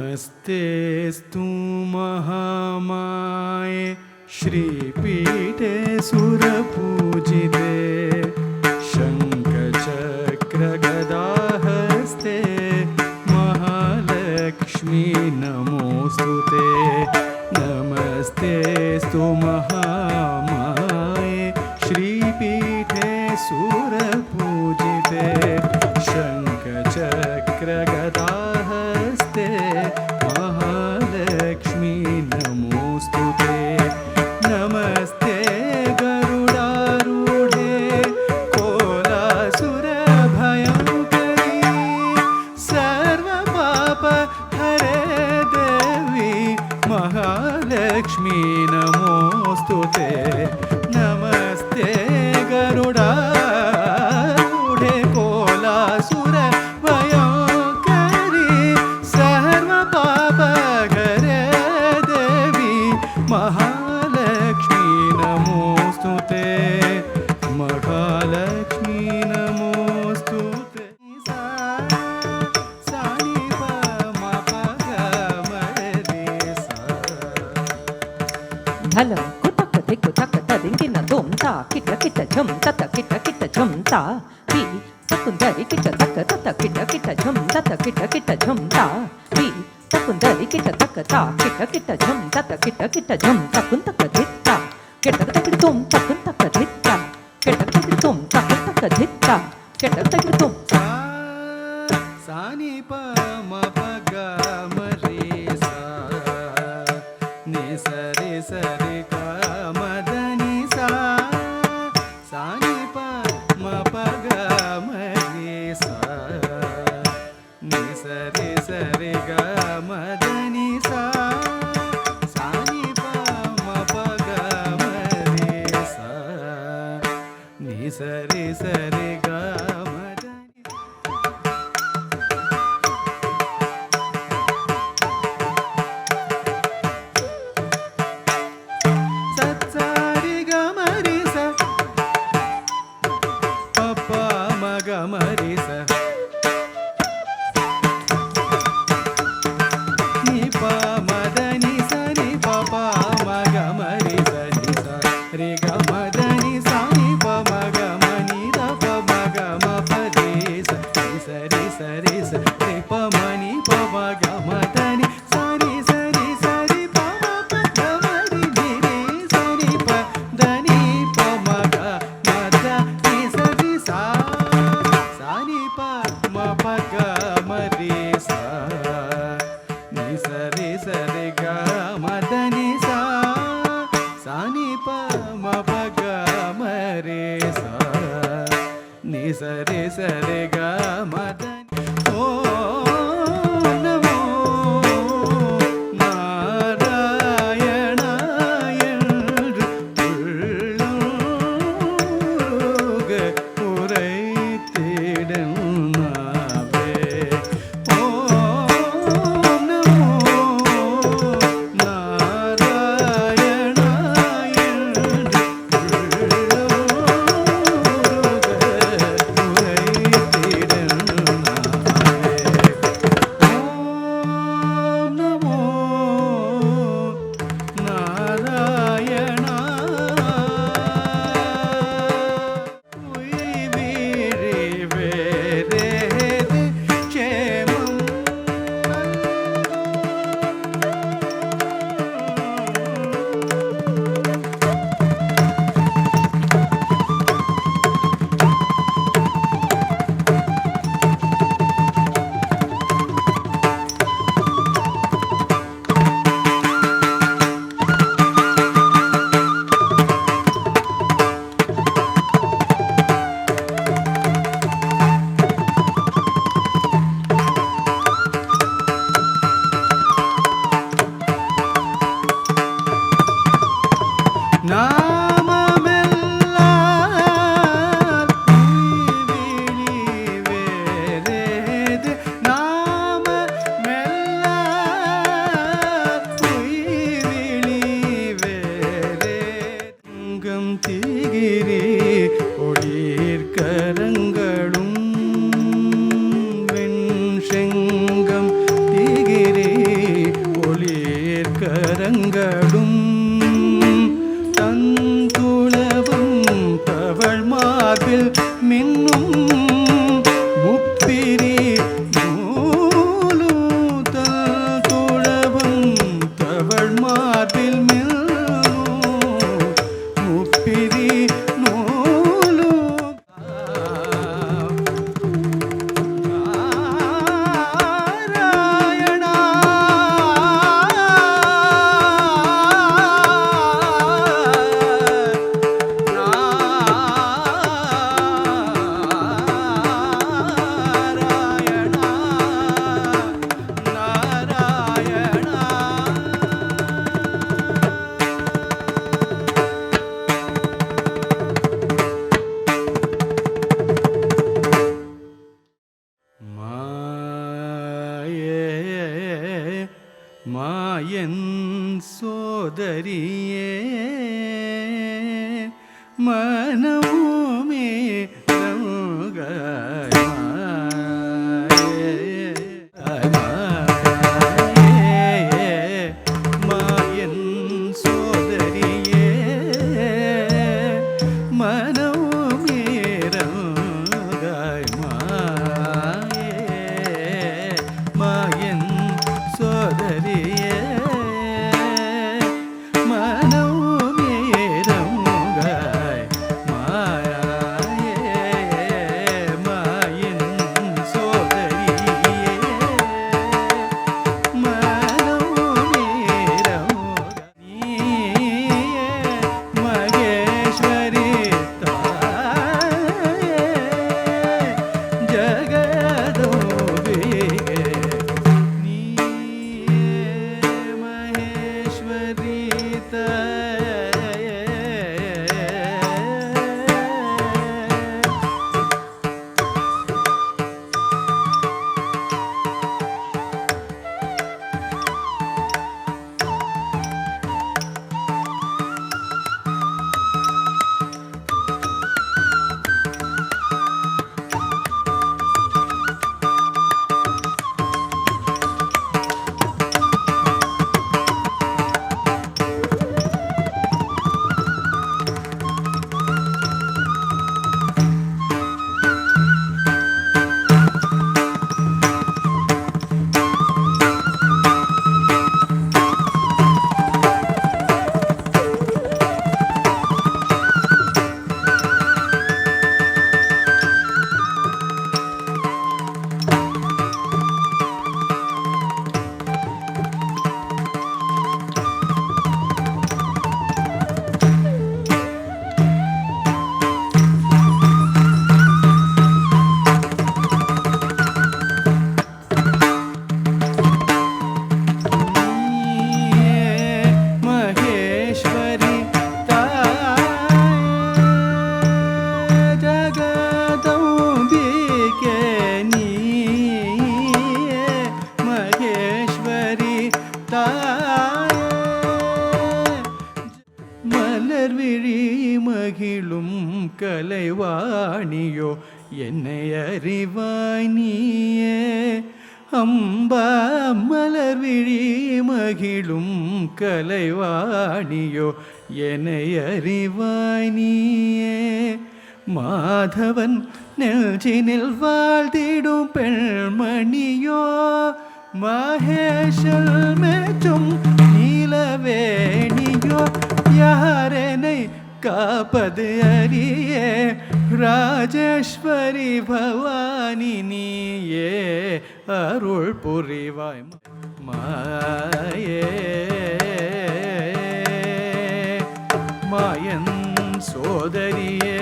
नमस्तेस्तु महामाये श्रीपीठे सुरपूजिते शङ्खचक्रगदाहस्ते महालक्ष्मी नमोऽस्तुते। नमस्तेस्तु महामाये श्रीपीठे सुरपूजिते शङ्खचक्रगदाहस्ते महालक्ष्मी नमोऽस्तुते। नमस्ते गरुडारूढे कोलासुरभयङ्करी सर्वपापहरे देवी महालक्ष्मी नमोऽस्तुते। नमस्ते गरुडारूढे कोलासुरभयङ्करी सर्वपापहरे देवी महालक्ष्मी नमोऽस्तुते। महालक्ष्मी नमोऽस्तुते। ಧಲ ಕುಟಕ ದಿಕ್ಕು ತಕ್ಕ ತದಿಂಗಿನ ದೊಂತ ಕಿಟ ಕಿಟ ಝಂ ತತ ಕಿಟ ಕಿಟ ಝಂ ತಾ ವಿ ಸಕುಂದರಿ ಕಿಟ ತಕ್ಕ ತತ ಕಿಟ ಕಿಟ ಝಂ ತತ ಕಿಟ ಕಿಟ ಝಂ ತಾ ವಿ ಸಕುಂದರಿ ಕಿಟ ತಕ್ಕ ತಾ ಕಿಟ ಕಿಟ ಝಂ ತತ ಕಿಟ ಕಿಟ ಝಂ ತಕುಂತಕ ಧಿತ್ತ ಕೆಟಕ ತಕಿಡ ತೊಂ ತಕುಂತಕ ಧಿತ್ತ ಕೆಟಕ ತಕಿಡ ತೊಂ ತಕುಂತಕ ಧಿತ್ತ ಕೆಟಕ ತಕಿಡ ತೊಂ ಸಾನಿ ಪ ಮ ಪ ಗ ಮ ರೇ ಸಾ ನಿ ಸ ರೇ ಸ ರೇ ಗ ಮ ದ ನಿ ಸಾ ಸಾನಿ ಪ ಮ ಪ ಗ ಮ ರೇ ಸಾ ನಿ ಸ ರೇ ಸ ರೇ ಗ ಮ ದ ನಿ ಸಾ ಸಾನಿ ಪ ಮ ಪ ಗ ಮ ರೇ ಸಾ ನಿ ಸ ರೇ ಸ ರೇ ಗ ಮ ದ ನಿ ಸತ್ಸಾರಿ ಗ ಮ ರಿ ಸ ಪ ಪ ಮ ಗ ಮ ರಿ ಸ ನಿ ಪ ಮ ದ ನಿ ಸ ನಿ ಪ ಪ ಮ ಗ ಮ ರಿ ಸ ನಿ ಸ ರಿ ಗ ಮ ದ ನಿ ಸ ನಿ ಪ ಮ ಗ ಮ ನಿ ದ ಪ ಮ ಗ ಮ ಪ ರಿ ಸ ನಿ ಸ ರಿ ಸ ರಿ ಸ ರಿ ಪ ಮ ನಿ ಪ ಮ ಗ ಮ ದ ನಿ ಸ ನಿ ಸ ರಿ ಸ ರಿ ಪ ಮ ಪ ಗ ಮ ರಿ ನಿ ರಿ ಸ ನಿ ಪ ದ ನಿ ಪ ಮ ಗ ಮ ದ ನಿ ಸ ರಿ ಸ ಸ ನಿ ಪ ಮ ಪ ಗ ಮ ರಿ ಸ ನಿ ಸ ರಿ ಸ ರಿ ಗ ಮ ದ ನಿ ಸ ಸ ನಿ ಪ ಮ ಪ ಗ ಮ ರಿ ಸ ನಿ ಸ ರಿ ಸ ರಿ ಗ ಮ ದ ನಿ ಓ ನಮೋ ನಾರಾಯಣ ಎಂದು மார்பில் மின்னும் முப்பிரி நூலுதல் துழவம் தவழ் மார்பில் மின்னும் முப்பிரி நூலு நாராயணா மாயன் சோதரியே மனமுமே மாயன் சோதரியே மனமுமே மாயன் சோதரியே மனோமேரமுகாய் மாயே மாயன் சோதரியே மனோமேரமுகாய் நீயே மகேஸ்வரி தாயே ஜகதோபிகே மகேஸ்வரி தாயே மகேஸ்வரி ஜகதம்பிகே நீயே மகேஸ்வரி மலர் விழி மகிழும் கலைவாணியோ என்னை அறிவாய் நீயே அம்பா மலர் விழி மகிழும் கலைவாணியோ என்னை அறிவாய் நீயே மாதவன் நெஞ்சினில் வாழ்ந்திடும் பெண்மணியோ மகேஷல் மேற்றும் நீலவேணியோ யாரெனை காப்பது அறியே ராஜேஸ்வரி பவானி நீயே அருள் புரிவாய் மாயே மாயன் சோதரியே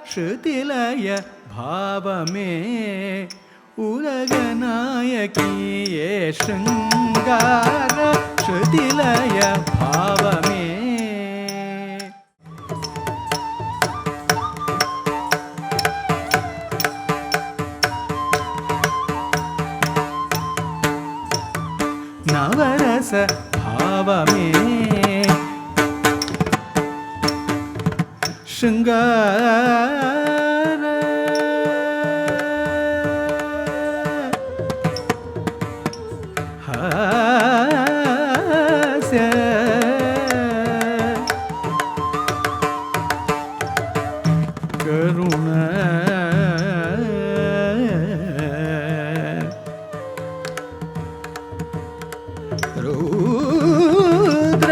ஸ்ருதிலய பாவமே உலகநாயகியே ஸ்ருங்கார ஸ்ருதிலய பாவமே நவரச भावमे शृंगार हास्य करुणा रुद्र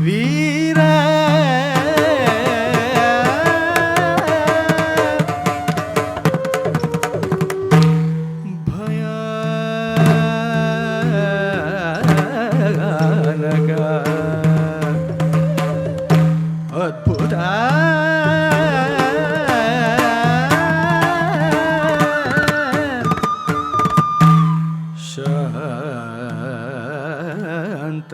वीर भयानक अद्भुत शांत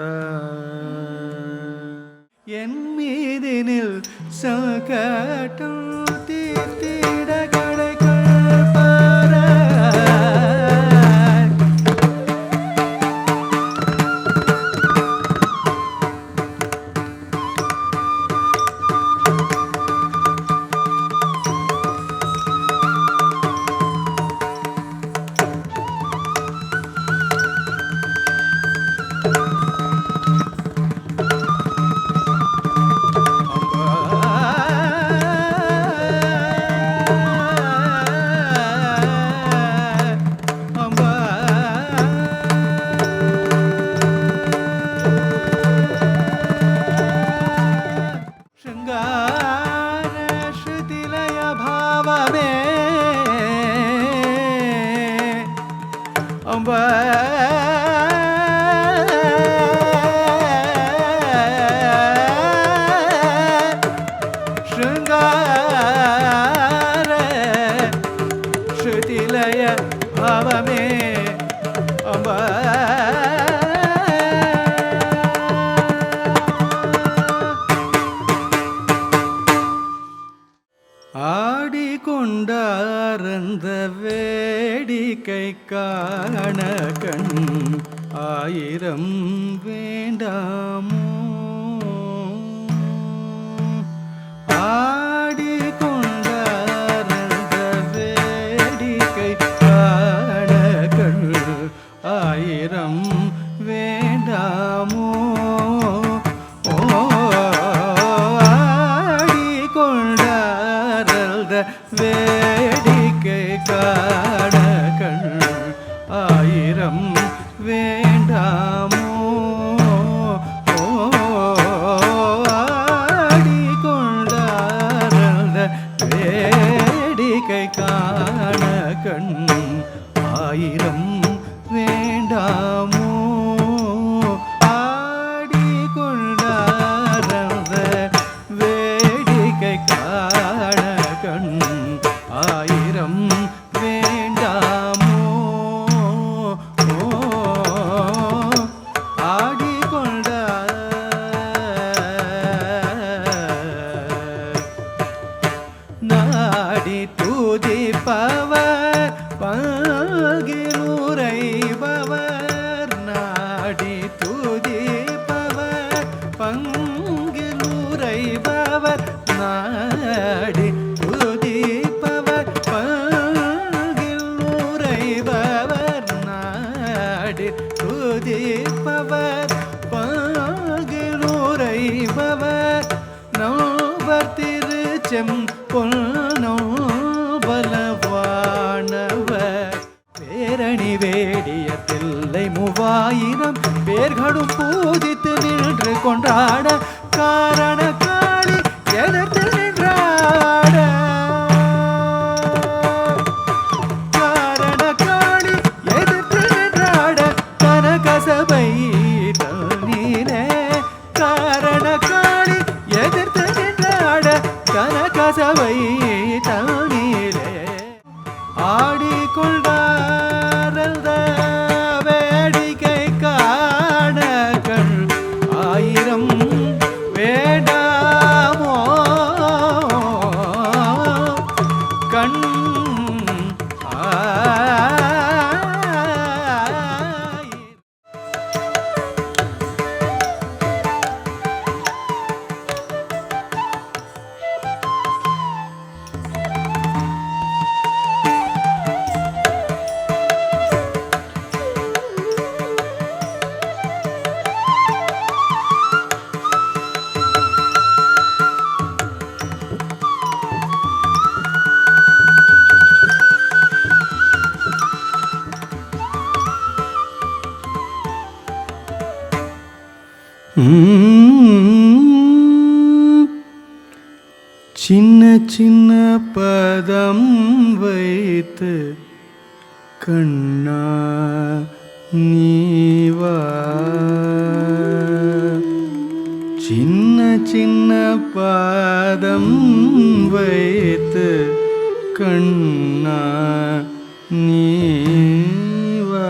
என் மீதினில் சகட்டும் தீர்த்திட கடைகள் பாராய் शृंगार श्रुतिलय भाव में अम्बा ஆடிக்கொண்டார்ந்த வேடிக்கை காண கண் ஆயிரம் வேண்டாமோ ஆடிக்கொண்டார்ந்த வேடிக்கை காண கண் ஆயிரம் வேண்டாமோ வேடிக்கை காண கண் ஆயிரம் வேண்டாமோ ஆடிக்கொண்டார்ந்த வேடிக்கை காண கண் ஆயிரம் வேண்டாமோ ஆடிக்கொண்டார்ந்த வேடிக்கை காண கண் ஆயிரம் வேண்டாமோ ஆடிக்கொண்ட நாடி துதிப்பவர் பங்கிலுரைபவர் நாடி துதிப்பவர் பங்கிலுரைபவர் நாடி துதிப்பவர் பங்கிலுரைபவர் நாடி துதிப்பவர் பங்கிலுரைபவர் நோபர் திருச்செம் பொன்னோ பலவானவர் பேரணி வேடிய தில்லை 3000 பேர்களும் பூஜித்து நின்று கொண்டாட காரண காளி எதிர்த்து நின்றாட காரண காளி எதிர்த்து நின்றாட கனகசபை தண்ணீரே காரண காளி எதிர்த்து நின்றாட கனகசபை தண்ணீரே ஆடிக்கொண்டார்ந்த வேடிக்கை காண கண் ஆயிரம் வேண்டாமோ கண் சின்ன சின்ன பதம் வைத்து கண்ணா நீவா சின்ன சின்ன பாதம் வைத்து கண்ணா நீவா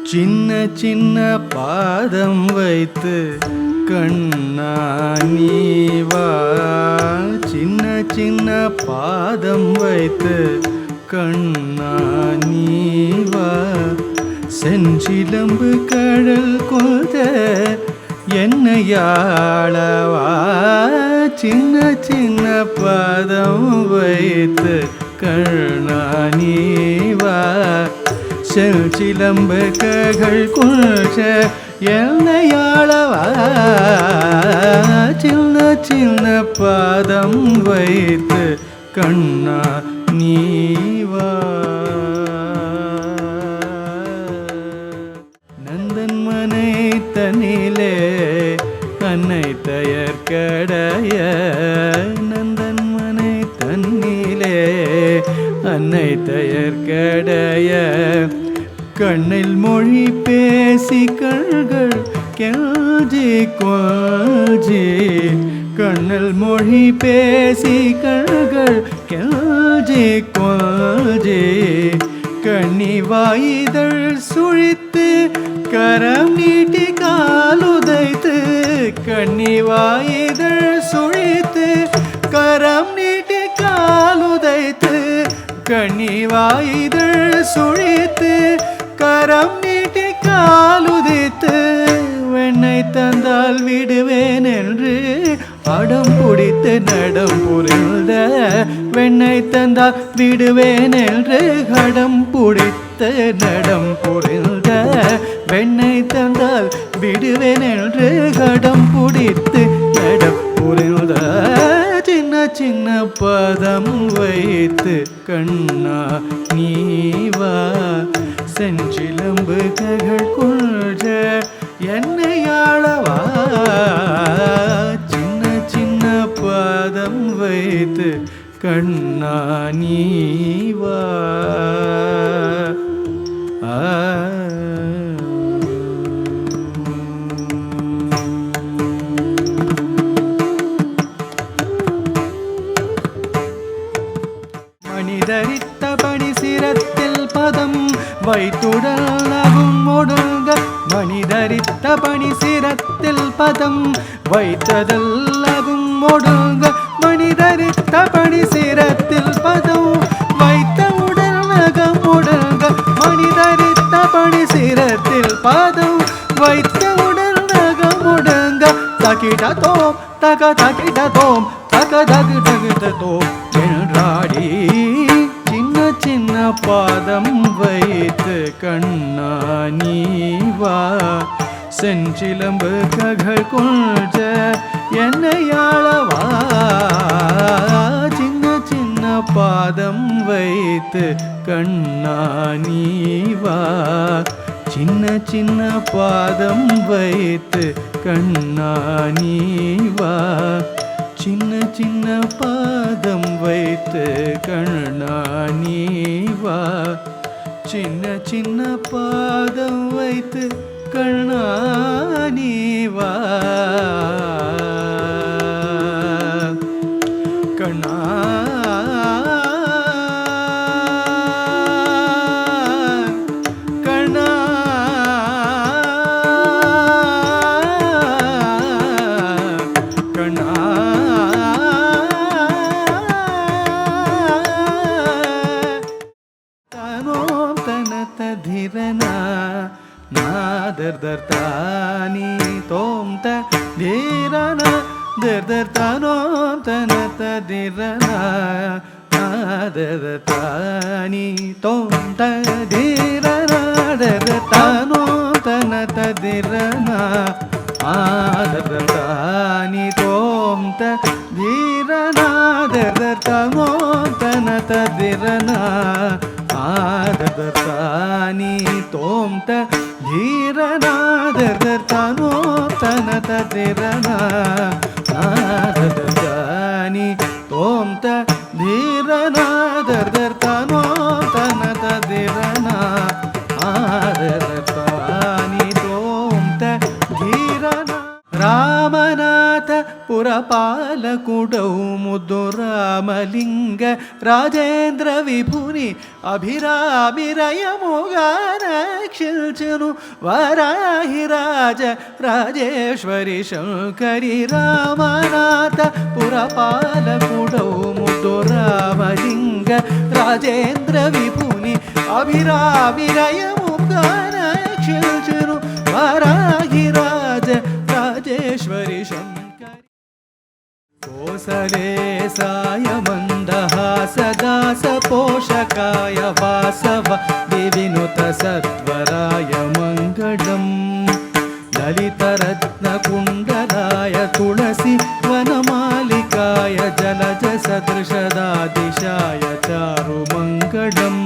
சின்ன சின்ன பாதம் வைத்து கண்ணா நீவா சின்ன சின்ன பாதம் வைத்து கண்ணா நீவா செஞ்சிலம்பு கடல் கொத என்னையாளவா சின்ன சின்ன பாதம் வைத்து கண்ணா நீவா செஞ்சிலம்பு ககள் கொத என்னையாளவா சின்ன சின்ன பாதம் வைத்து கண்ணா நீவா நந்தன் மனை தன்னிலே அன்னை தயற்கடைய நந்தன் மனை தன்னிலே அன்னை தயற்கடைய கண்ணில் மொழி பேசி கண்கள் கெஞ்சி கொஞ்சி கண்ணில் மொழி பேசி கண்கள் கெஞ்சி கொஞ்சி கண்ணி வாயிதழ் சுழித்து கரம் நீட்டி காலுதைத்து கண்ணி வாயிதழ் சுழித்து கரம் நீட்டி காலுதைத்து கண்ணி வாயிதழ் சுழித்து கரம் நீட்டி காலுதைத்து வெண்ணை தந்தால் விடுவேன் என்று அடம் பிடித்து நடம் புரிந்த வெண்ணை தந்தால் விடுவேன் என்று அடம் பிடித்து நடம் புரிந்த வெண்ணை தந்தால் விடுவேன் என்று அடம் பிடித்து நடம் புரிந்த சின்ன சின்ன பதம் வைத்து கண்ணா நீவா செஞ்சிலம்பு ககள் கொள்ற என்னையாளவா சின்ன சின்ன பதம் வைத்து கண்ணா நீவா மணிதரித்த பணி சிரத்தில் பதம் வைத்துடல் அகும் ஒடுங்க மணிதரித்த பணி சிரத்தில் பதம் வைத்ததல்லகும் ஒடுங்க மணிதரித்த பணி சிரத்தில் பதம் வைத்த உடல் நகம் ஒடுங்க மணிதரித்த பணி சிரத்தில் பதம் வைத்த உடல் நகம் ஒடுங்க தகிட தோம் தக தகிட தோம் தக தகு தகிட தோம் என்றாடி சின்ன சின்ன பாதம் வைத்து கண்ணா நீவா செஞ்சிலம்பு ககள் கொள்ற என்னையாளவா சின்ன சின்ன பாதம் வைத்து கண்ணா நீவா சின்ன சின்ன பாதம் வைத்து கண்ணா நீவா சின்ன சின்ன பாதம் வைத்து கண்ணா நீவா சின்ன சின்ன பாதம் வைத்து கண்ணா நீவா கண்ணா கண்ணா கண்ணா தானோம் தனத ಧಿರನಾ ನಾದರ್ ದರ್ ತಾನಿ ತೋಂ ತ ಧೀರನ ದರ್ ದರ್ ತಾನೋಂ ತನತ ಧಿರನಾ ನಾದರ್ ತಾನಿ ತೋಂ ತ ಧೀರನ ದರ್ ತಾನೋಂ ತನತ ಧಿರನಾ ಆದರ್ ತಾನಿ ತೋಂ ತ ಧೀರನಾ ದರ್ ತಾನೋಂ ತನತ ಧಿರನಾ ಆದರ್ ತಾನಿ ತೋಂ ತ ಧೀರನಾದರ್ತಾನೋ ತನ ತದಿರನ ನಾದರ್ತಾನಿ ತೋಂತ ಧೀರನಾದರ್ತಾನೋ ತನ ತದಿರನ ಆದರ್ತಾನಿ ತೋಂತ ಧೀರನ ರಾಮನಾಥ పురపాలకుడౌ ముద్దు రామలింగ రాజేంద్ర విభుని అభిరామిరయముగా రక్షించును వరాహిరాజ రాజేశ్వరి శంకరి రామనాథ పురపాలకుడౌ ముద్దు రామలింగ రాజేంద్ర విభుని అభిరామిరయముగా రక్షించును వరాహిరాజ రాజేశ్వరి శంకరి కోసలే సాయ మందహాసదాస పోషకాయ వాసవ వివినుత సత్వరాయ మంగళం లలితరత్నకుండలాయ తులసి వనమాలికాయ జలజ సదృశదాదిశాయ చారు మంగళం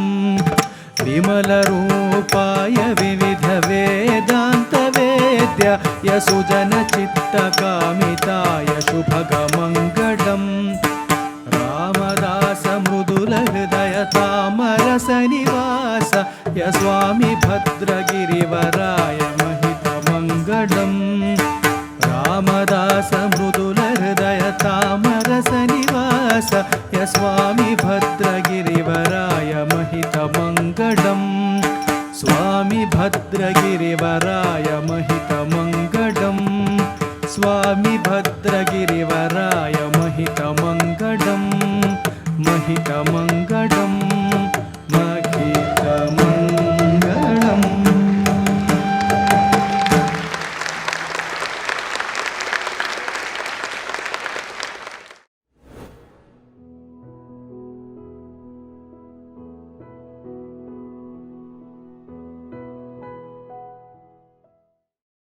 విమలరూపాయ వివిధ వేదాంత వేద్యాయ సుజన చిత్తకామితాయ శుభగమంగళం రామదాస మృదుల హృదయ తామరస నివాస య స్వామి భద్రగిరివరాయ మహితమంగళం రామదాస మృదుల హృదయ తామరస నివాస య స్వామి భద్రగిరివరాయ మహితమంగళం స్వామి భద్రగిరివరాయ మహితమంగళం స్వామి భద్రగిరివరాయ మహితమంగళం మహితమంగళం